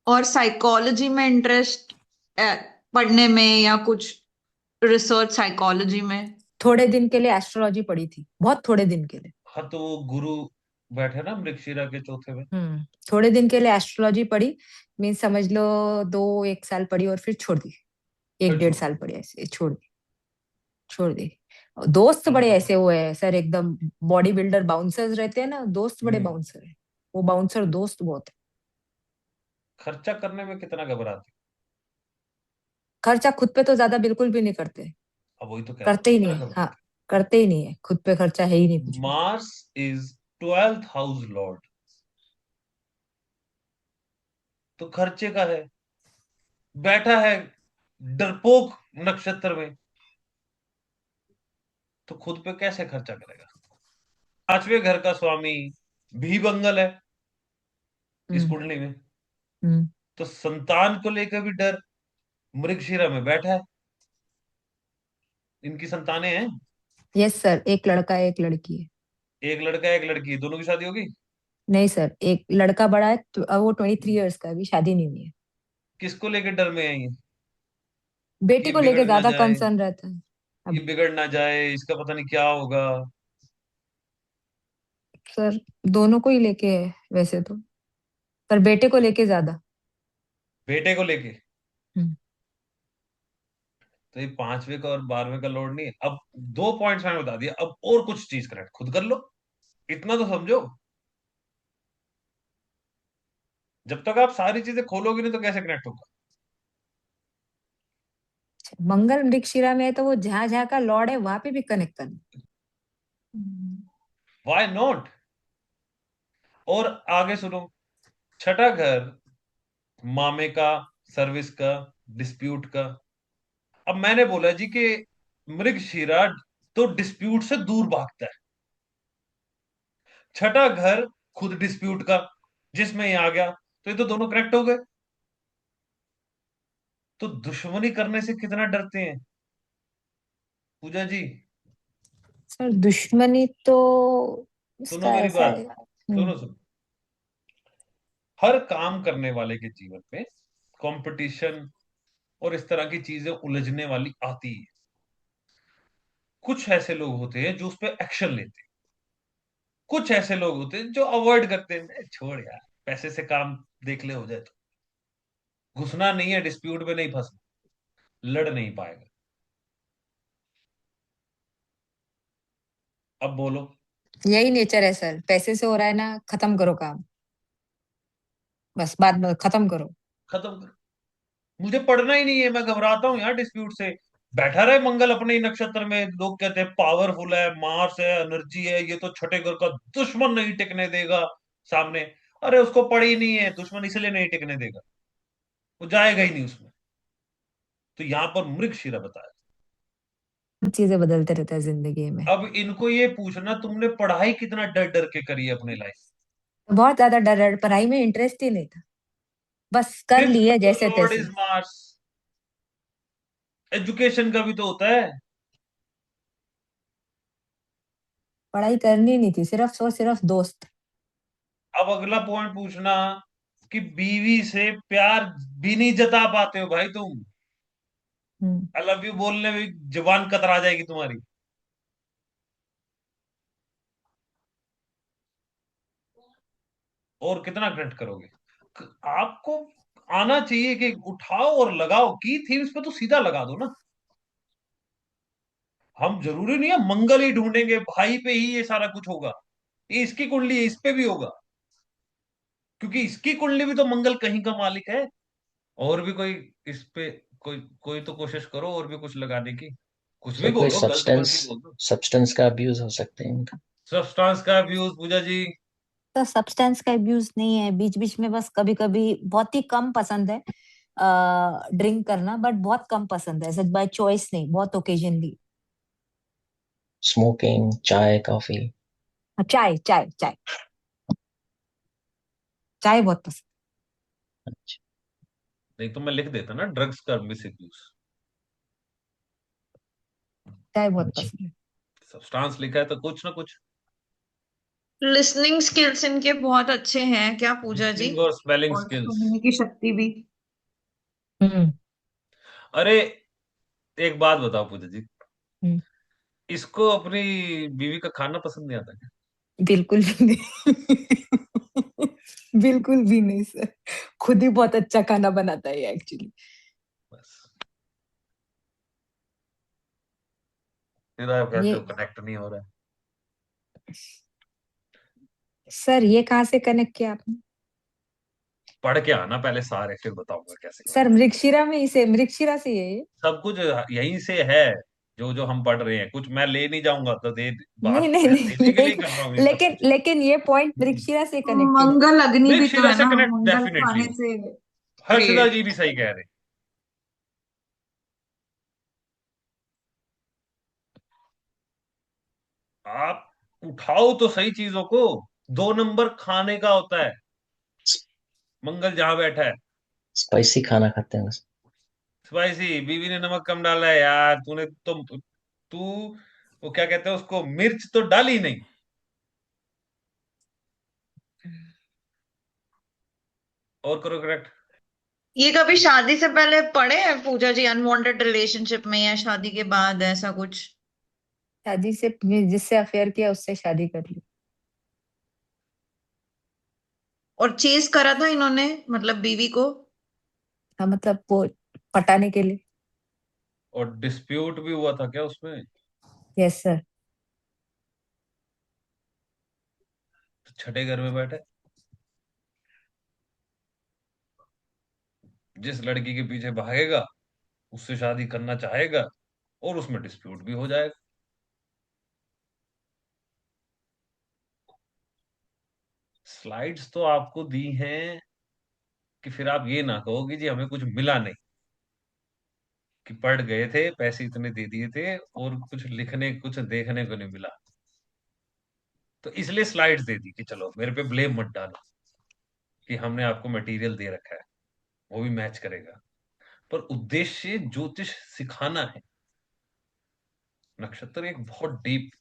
और साइकोलॉजी में इंटरेस्ट पढ़ने में या कुछ रिसर्च साइकोलॉजी में? थोड़े दिन के लिए एस्ट्रोलॉजी पढ़ी थी, बहुत थोड़े दिन के लिए। हाँ तो वो गुरु बैठे ना मृगशिरा के चौथे में। थोड़े दिन के लिए एस्ट्रोलॉजी पढ़ी। मीन समझ लो, 1 साल पढ़ी और फिर छोड़ दी। एक फिर डेढ़ छोड़ साल दी। पढ़ी, ऐसे छोड़ दी। दोस्त चलो बड़े बताओ। ऐसे हुए हैं सर, एकदम बॉडी बिल्डर बाउंसर्स रहते हैं ना, दोस्त बड़े हम्म। बाउंसर है। वो बाउंसर दोस्त बहुत है। खर्चा करने में कितना घबराती? खर्चा खुद पे तो ज्यादा बिल्कुल भी नहीं करते। अब वही तो कह रहा हूँ, करते ही नहीं कितना है, हाँ। घबराती? करते ही नहीं है, खुद पे खर्चा है ही नहीं कुछ भी। Mars is 12th house Lord, तो खर्चे का है, बैठा है डरपोक नक्षत्र में, तो खुद पे कैसे खर्चा करेगा? पांचवें घर का स्वामी भी बंगल है इस हम्म। कुंडली में, हम्म। तो संतान को लेकर भी डर। मृगशिरा में बैठा है, इनकी संतानें हैं। यस सर, एक लड़का है, एक लड़की है। एक लड़का एक लड़की, दोनों की शादी होगी? नहीं सर, एक लड़का बड़ा है तो अब वो 23 ईयर्स का है, अभी शादी नहीं हुई है। किसको लेकर डर में है ये? बेटी ये को बिगड़ लेके ना ज्यादा जाए, कंसर्न रहता है ये अब। बिगड़ ना जाए, इसका पता नहीं क्या होगा। सर दोनों को ही लेके है वैसे तो, पर बेटे को लेके ज्यादा। बेटे को लेके। हम्म। तो ये पांचवे का और 12वें का लोड नहीं है। अब दो पॉइंट्स मैंने बता दिया, अब और कुछ चीज कनेक्ट खुद कर लो, इतना तो समझो। जब तक आप सारी चीजें खोलोगे नहीं तो कैसे कनेक्ट होगा? मंगल मृगशिरा में है तो वो जहां जहां का लॉर्ड है वहां पे भी कनेक्ट करना। Why not? और आगे सुनो, छठा घर मामे का, सर्विस का, डिस्प्यूट का। अब मैंने बोला जी कि मृगशिरा तो डिस्प्यूट से दूर भागता है। छठा घर खुद डिस्प्यूट का, जिसमें ये आ गया, तो ये तो दोनों कनेक्ट हो गए। तो दुश्मनी करने से कितना डरते हैं पूजा जी? सर दुश्मनी तो सुनो उसका मेरी ऐसा बात, है। सुनो सुनो। हर काम करने वाले के जीवन में कंपटीशन और इस तरह की चीजें उलझने वाली आती है। कुछ ऐसे लोग होते हैं जो उस पर एक्शन लेते हैं, कुछ ऐसे लोग होते हैं जो अवॉइड करते हैं, "ए, छोड़ यार, पैसे से काम देख ले हो जाए तो, घुसना नहीं है डिस्प्यूट में, नहीं फंसना, लड़ नहीं पाएगा।" अब बोलो। यही नेचर है सर, पैसे से हो रहा है ना, खत्म करो काम, बस बात खत्म करो। खत्म कर, मुझे पढ़ना ही नहीं है, मैं घबराता हूँ यार डिस्प्यूट से। बैठा रहे मंगल अपने ही नक्षत्र में, लोग कहते हैं पावरफुल है, मार्स है, एनर्जी है, ये तो छठे घर का दुश्मन नहीं टिकने देगा सामने। अरे उसको पड़ी ही नहीं है, दुश्मन इसलिए नहीं टिकने देगा, वो जाएगा ही नहीं उसमें। तो यहाँ पर मृगशिरा बताया। चीजें बदलते रहता है जिंदगी में। अब इनको ये पूछना, तुमने पढ़ाई कितना डर डर के करी है अपने लाइफ? बहुत ज्यादा डर, पढ़ाई में इंटरेस्ट ही नहीं था, बस कर फिफ्थ लिए हाउस जैसे लॉर्ड तैसे। इज मार्स, एजुकेशन का भी तो होता है। पढ़ाई करनी नहीं थी, सिर्फ और सिर्फ दोस्त। अब अगला पॉइंट पूछना कि बीवी से प्यार भी नहीं जता पाते हो भाई तुम, हम्म। आई लव यू बोलने में जुबान कतरा जाएगी तुम्हारी, और कितना कनेक्ट करोगे? आपको आना चाहिए कि उठाओ और लगाओ, की थीम्स पे तो सीधा लगा दो ना। हम जरूरी नहीं है मंगल ही ढूंढेंगे, भाई पे ही ये सारा कुछ होगा, ये इसकी कुंडली है, इस पे भी होगा, क्योंकि इसकी कुंडली भी तो मंगल कहीं का मालिक है। और भी कोई इस पे, कोई कोई तो कोशिश करो और भी कुछ लगाने की। कुछ भी सर कोई बोलो, गलत सब्सटेंस, मर्जी बोल दो। सब्सटेंस का अब्यूज हो सकते हैं इनका। सब्सटेंस का अब्यूज पूजा जी? तो सब्सटेंस का अब्यूज नहीं है, बीच बीच में बस कभी कभी, बहुत ही कम पसंद है ड्रिंक करना, बट बहुत कम पसंद है, ऐसे बाय चॉइस नहीं, बहुत ओकेजनली। स्मोकिंग, चाय, कॉफी। चाय चाय चाय, चाय बहुत पसंद। अच्छा। नहीं तो मैं लिख देता ना, ड्रग्स का मिस यूज। चाय बहुत अच्छा। पसंद है। सब्सटेंस लिखा है तो कुछ ना कुछ। लिसनिंग स्किल्स इनके बहुत अच्छे हैं क्या पूजा जी? लिसनिंग और स्मेलिंग और स्किल्स। सुनने की शक्ति भी। हम्म। अरे एक बात बताओ पूजा जी, हम्म। इसको अपनी बीवी का खाना पसंद नहीं आता क्या? बिल्कुल भी नहीं। बिल्कुल भी नहीं सर। खुद ही बहुत अच्छा खाना बनाता है एक्चुअली। बस, फिर आप कहते ये हो कनेक्ट नहीं हो रहा है। सर ये कहाँ से कनेक्ट किया आपने? पढ़ के आना पहले सारे, फिर बताऊंगा कैसे सर कनेक्ट। मृगशिरा में इसे मृगशिरा से है ये। सब कुछ यहीं से है, जो जो हम पढ़ रहे हैं, कुछ मैं ले नहीं जाऊंगा तो दे। नहीं बात नहीं मैं नहीं, देने के लिए कर रहा हूँ ये सब लेकिन कुछ। लेकिन ये पॉइंट हम्म। मृगशिरा से कनेक्टेड है। मंगल अग्नि भी तो मृगशिरा है से ना, कनेक्ट मंगल डेफिनेटली खाने हो। से हर्षदा क्रिएट। जी भी सही कह रहे। आप उठाओ तो सही चीजों को। 2 नंबर खाने का होता है, मंगल जहां बैठा है। स्पाइसी खाना खाते हैं बस। स्पाइसी, बीवी ने नमक कम डाला है यार, तूने तो तू वो क्या कहते हैं उसको, मिर्च तो डाली नहीं। और करो करेक्ट। ये कभी शादी से पहले पढ़े हैं पूजा जी, अनवांटेड रिलेशनशिप में या शादी के बाद ऐसा कुछ? शादी से जिससे अफेयर किया उससे शादी कर ली। और चेज करा था इन्होंने, मतलब बीवी को? हाँ मतलब वो पटाने के लिए। और डिस्प्यूट भी हुआ था क्या उसमें? Yes sir. तो छठे घर में बैठे, जिस लड़की के पीछे भागेगा उससे शादी करना चाहेगा, और उसमें डिस्प्यूट भी हो जाएगा। स्लाइड्स तो आपको दी हैं कि फिर आप ये ना कहो कि जी हमें कुछ मिला नहीं, कि पढ़ गए थे, पैसे इतने दे दिए थे और कुछ लिखने कुछ देखने को नहीं मिला। तो इसलिए स्लाइड्स दे दी कि चलो मेरे पे ब्लेम मत डालो, कि हमने आपको मटेरियल दे रखा है, वो भी मैच करेगा। पर उद्देश्य ज्योतिष सिखाना है। नक्षत्र एक बहुत डीप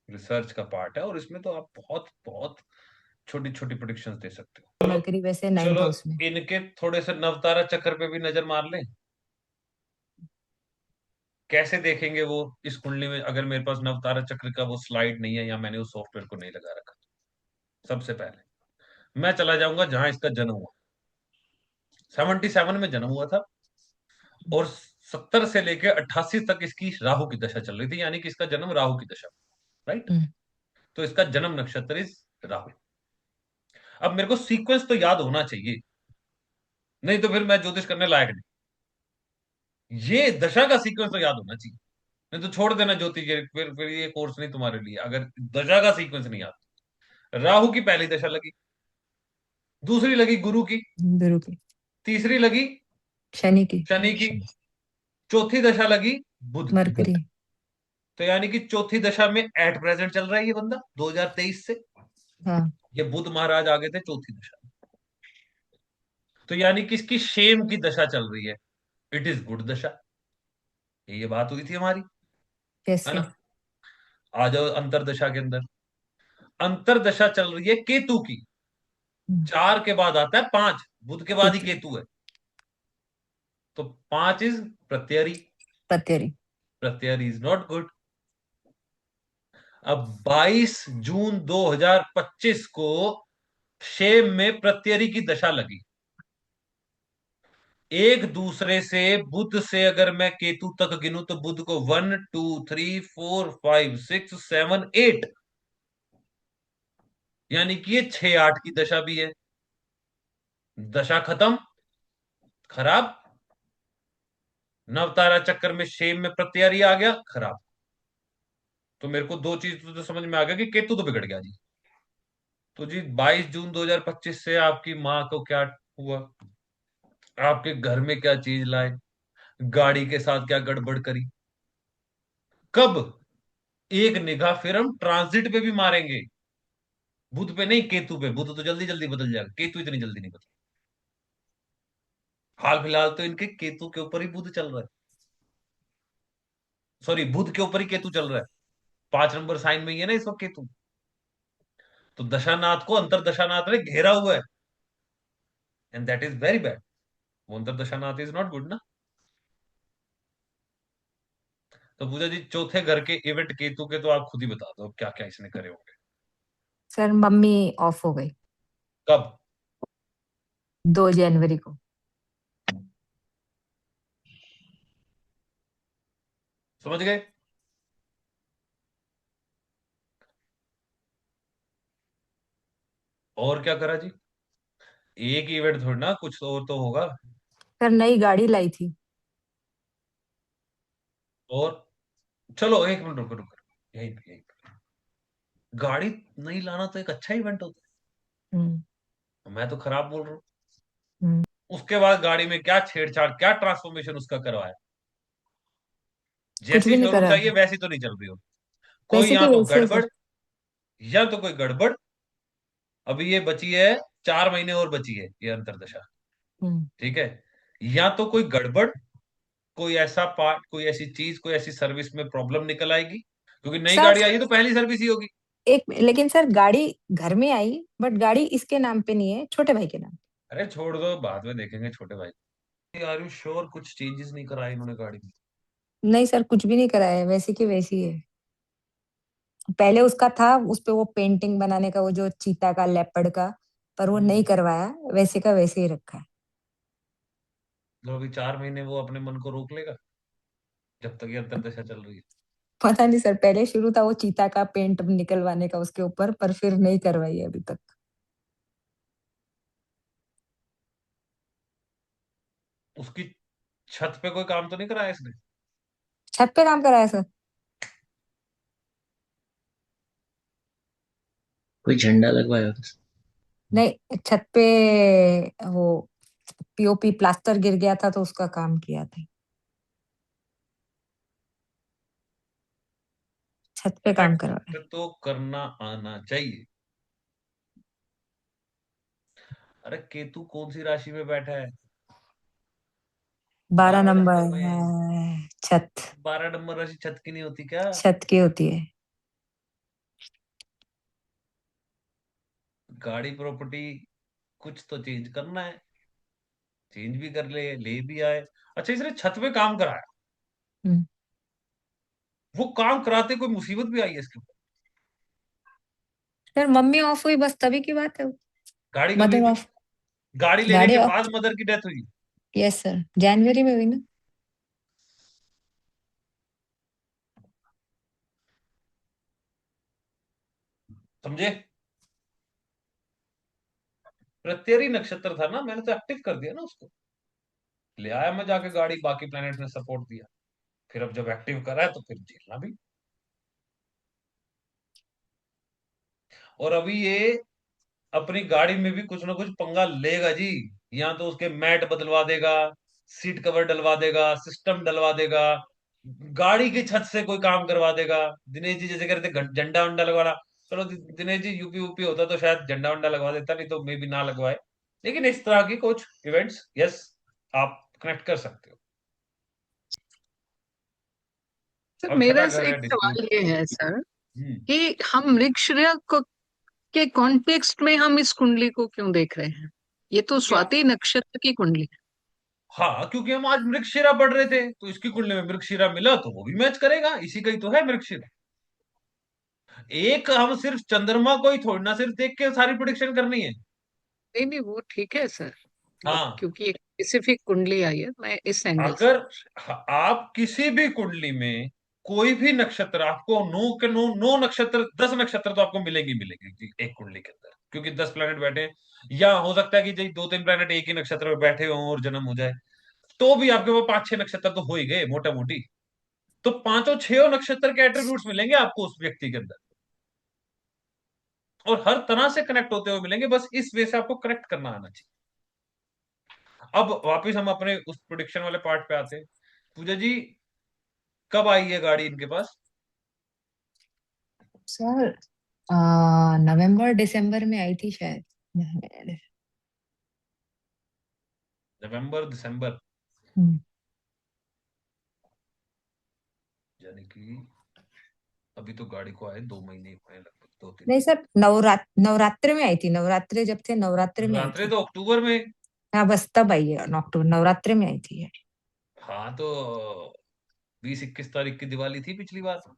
रिसर्च का पार्ट है, और इसमें तो आप बहुत बहुत छोटी छोटी प्रोडिक्शंस दे सकते हो। चलो, मरकरी वैसे 9th चलो हाउस में। इनके थोड़े से नवतारा चक्र पे भी नजर मार लें। कैसे देखेंगे वो इस कुंडली में, अगर मेरे पास नवतारा चक्र का वो स्लाइड नहीं है या मैंने उस सॉफ्टवेयर को नहीं लगा रखा? सबसे पहले मैं चला जाऊंगा जहां इसका जन्म हुआ। 77 में जन्म हुआ था, और 70 से लेकर 88 तक इसकी राहु की दशा चल रही थी, यानी कि इसका जन्म राहु की दशा, राइट? हम्म। तो इसका जन्म नक्षत्र इस राहु। अब मेरे को सीक्वेंस तो याद होना चाहिए, नहीं तो फिर मैं ज्योतिष करने लायक नहीं। ये दशा का सीक्वेंस तो याद होना चाहिए, नहीं तो छोड़ देना ज्योतिष, फिर ये कोर्स नहीं तुम्हारे लिए अगर दशा का सीक्वेंस नहीं आता। राहु की पहली दशा लगी, दूसरी लगी गुरु की, गुरु की। तीसरी लगी शनि की। शनि की, चौथी दशा लगी बुध की। मरकरी। तो यानी कि चौथी दशा में एट प्रेजेंट चल रहा है ये बंदा 2023 से। हाँ। ये बुध महाराज आ गए थे चौथी दशा में। तो यानी कि इसकी शेम की दशा चल रही है, इट इज गुड दशा। ये बात हुई थी हमारी, यस है ना? यस। आ जाओ अंतरदशा के अंदर। अंतरदशा चल रही है केतु की। 4 के बाद आता है 5, बुध के बाद ही केतु। केतु है। तो 5 इज प्रत्यरी। पतेरी। प्रत्यरी इज नॉट गुड। अब 22 जून 2025 को शेम में प्रत्यरी की दशा लगी। एक दूसरे से बुध से अगर मैं केतु तक गिनूं तो बुध को 1 2 3 4 5 6 7 8, यानी कि ये 6 8 की दशा भी है। दशा खत्म, खराब। नवतारा चक्कर में शेम में प्रत्यय आ गया, खराब। तो मेरे को दो चीज तो समझ में आ गया कि केतु तो बिगड़ गया जी। तो जी 22 जून 2025 से आपकी माँ को क्या हुआ, आपके घर में क्या चीज लाए, गाड़ी के साथ क्या गड़बड़ करी, कब? एक निगाह फिर हम ट्रांजिट पे भी मारेंगे, बुध पे नहीं केतु पे। बुध तो जल्दी जल्दी बदल जाएगा, केतु इतनी जल्दी नहीं बदल। हाल फिलहाल तो इनके केतु के ऊपर ही बुध चल रहा है, सॉरी बुध के ऊपर ही केतु चल रहा है। 5 नंबर साइन में ही है ना इस वक्त केतु। तो दशानाथ को अंतर दशानाथ ने घेरा हुआ है, and that is very bad. वो अंतर दशानाथ इज नॉट गुड ना। तो पूजा जी, चौथे घर के इवेंट केतु के तो आप खुद ही बता दो क्या क्या इसने करे होंगे। सर मम्मी ऑफ हो गई कब? 2 जनवरी को। समझ गए? और क्या करा जी? एक इवेंट थोड़ी ना, कुछ और तो होगा। सर नई गाड़ी लाई थी। और चलो एक मिनट रुको रुको, यही गाड़ी नहीं लाना तो एक अच्छा इवेंट होता हम्म। है, मैं तो खराब बोल रहा हूँ। हम्म। उसके बाद गाड़ी में क्या छेड़छाड़, क्या ट्रांसफॉर्मेशन उसका करवाया। कुछ जैसी भी नहीं शोरूम करा चाहिए है। वैसी तो नहीं चल रही हो। कोई वैसे की यहाँ तो वैसे है गड़बड़, सर। या तो कोई गड़बड़। अभी ये बची है, 4 महीने और बची है ये अंतरदशा। हम्म। ठीक है। या तो कोई गड़बड़, कोई ऐसा पार्ट, कोई ऐसी चीज, कोई ऐसी सर्विस में प्रॉब्लम निकल आएगी, क्योंकि नई सर गाड़ी आई है तो पहली सर्विस ही होगी। एक लेकिन सर गाड़ी घर में आई, बट गाड़ी इसके नाम पे नहीं है, छोटे भाई के नाम। अरे छोड़ दो, बाद में देखेंगे छोटे भाई। आर यू श्योर कुछ चेंजेस नहीं कराए इन्होंने गाड़ी में? नहीं सर, कुछ भी नहीं कराया है, वैसे की वैसी है। पहले उसका था, उस पे वो पेंटिंग बनाने का, वो जो चीता का लेपर्ड का, पर वो नहीं हम्म। करवाया, वैसे का वैसे ही रखा है। तो अभी 4 महीने वो अपने मन को रोक लेगा, जब तक ये अंतरदशा चल रही है। पता नहीं सर, पहले शुरू था वो चीता का पेंट निकलवाने का उसके ऊपर, पर फिर नहीं करवाई है अभी तक। उसकी छत पे कोई काम तो नहीं कराया इसने? छत पे काम कराया सर? कोई झंडा लगवाया होगा सर। नहीं, छत पे वो पीओपी प्लास्टर गिर गया था तो उसका काम किया था। छत पे काम करवाया। कनेक्ट तो करना आना चाहिए। अरे केतु कौन सी राशि में बैठा है? 12 12 नंबर नंबर है। में। छत। 12 नंबर राशि छत की नहीं होती क्या? छत की होती है। गाड़ी प्रॉपर्टी कुछ तो चेंज करना है, चेंज भी कर ले भी आए। अच्छा, इसने छत पे काम कराया, हम्म। वो काम कराते कोई मुसीबत भी आई है इसके ऊपर? सर मम्मी ऑफ हुई बस तभी की बात है। गाड़ी कभी मदर हुई? ऑफ। गाड़ी लेने गाड़ी के ऑफ। बाद मदर की डेथ हुई? यस सर, जनवरी में हुई ना। समझे? प्रत्यरी नक्षत्र था ना, मैंने तो एक्टिव कर दिया ना उसको। ले आया मैं जाके गाड़ी, बाकी प्लैनेट ने सपोर्ट दिया। फिर अब जब एक्टिव करा है तो फिर झेलना भी। और अभी ये अपनी गाड़ी में भी कुछ ना कुछ पंगा लेगा जी। या तो उसके मैट बदलवा देगा, सीट कवर डलवा देगा, सिस्टम डलवा देगा, गाड़ी की छत से कोई काम करवा देगा। दिनेश जी जैसे कह रहे थे झंडा वंडा लगवाना, चलो दिनेश जी यूपी ऊपी होता तो शायद झंडा वंडा लगवा देता, नहीं तो मे भी ना लगवाए। लेकिन इस तरह की कुछ इवेंट्स, यस, आप कनेक्ट कर सकते हो। सर और छठा मेरा घर एक है सवाल डिस्प्यूट। ये है सर हम्म। कि हम मृगशिरा को के कॉन्टेक्स्ट में हम इस कुंडली को क्यों देख रहे हैं? ये तो क्या? स्वाति नक्षत्र की कुंडली है। हाँ, क्योंकि हम आज मृगशिरा पढ़ रहे थे तो इसकी कुंडली में मृगशिरा मिला तो वो भी मैच करेगा, इसी का ही तो है मृगशिरा। एक हम सिर्फ चंद्रमा को ही थोड़ी ना सिर्फ देख के सारी प्रिडिक्शन करनी है। नहीं नहीं, वो ठीक है सर। मतलब हाँ। क्योंकि एक स्पेसिफिक कुंडली आई है, मैं इस एंगल से अगर पूछ रही आप किसी भी कुंडली में कोई भी नक्षत्र आपको, नो के नो, नो नक्षत्र, 10 नक्षत्र तो आपको मिलेंगे मिलेंगे एक कुंडली के अंदर, क्योंकि 10 प्लैनेट बैठे हैं। या हो सकता है कि जी 2-3 प्लैनेट एक ही नक्षत्र में बैठे हों और जन्म हो जाए, तो भी आपके वो 5-6 नक्षत्र तो हो ही गए मोटा मोटी। तो पांचों छह नक्षत्र के एट्रीब्यूट्स मिलेंगे आपको उस व्यक्ति के अंदर, और हर तरह से कनेक्ट होते हुए मिलेंगे। बस इस वे से आपको कनेक्ट करना आना चाहिए। अब वापस हम अपने उस प्रोडिक्शन वाले पार्ट पे आते हैं। पूजा जी, कब आई है गाड़ी इनके पास? सर नवंबर दिसंबर में आई थी शायद। नवंबर दिसंबर, हम्म। यानी कि अभी तो गाड़ी को आए 2 महीने हुए हैं लगभग। 2 3 नहीं सर, नवरात्रि में आई थी, नवरात्रि जब थे नवरात्रि में आई नवरात्रि थी। तो अक्टूबर में। हाँ बस तब आई है अक्टूबर, नवरात्रि में आई थी ये। हाँ तो 20-21 तारीख की दिवाली थी पिछली बार, तो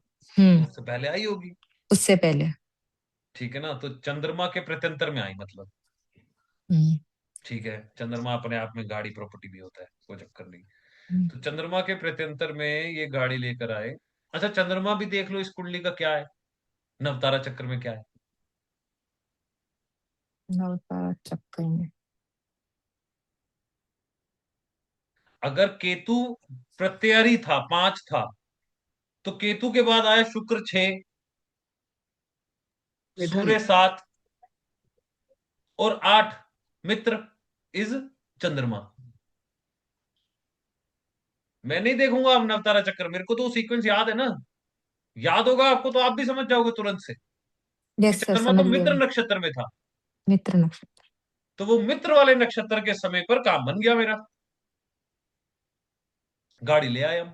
उससे पहले आई होगी। उससे पहले। ठीक है ना, तो चंद्रमा के प्रत्यंतर में आई मतलब। हम्म ठीक है, चंद्रमा अपने आप में गाड़ी प्रॉपर्टी भी होता है, कोई चक्कर नहीं। हम्म। तो चंद्रमा के प्रत्यंतर में ये गाड़ी लेकर आए। अच्छा, चंद्रमा भी देख लो इस कुंडली का क्या है, नवतारा चक्र में क्या है। नवतारा चक्कर में अगर केतु प्रत्ययरी था, 5 था, तो केतु के बाद आया शुक्र 6, निधन। सूर्य 7 और 8 मित्र इज चंद्रमा। मैं नहीं देखूंगा अब नवतारा चक्र, मेरे को तो सीक्वेंस याद है ना, याद होगा आपको तो आप भी समझ जाओगे तुरंत से कि यस सर, चंद्रमा तो समझ गया मित्र मैं। नक्षत्र में था। मित्र नक्षत्र। तो वो मित्र वाले नक्षत्र के समय पर काम बन गया मेरा, गाड़ी ले आए हम।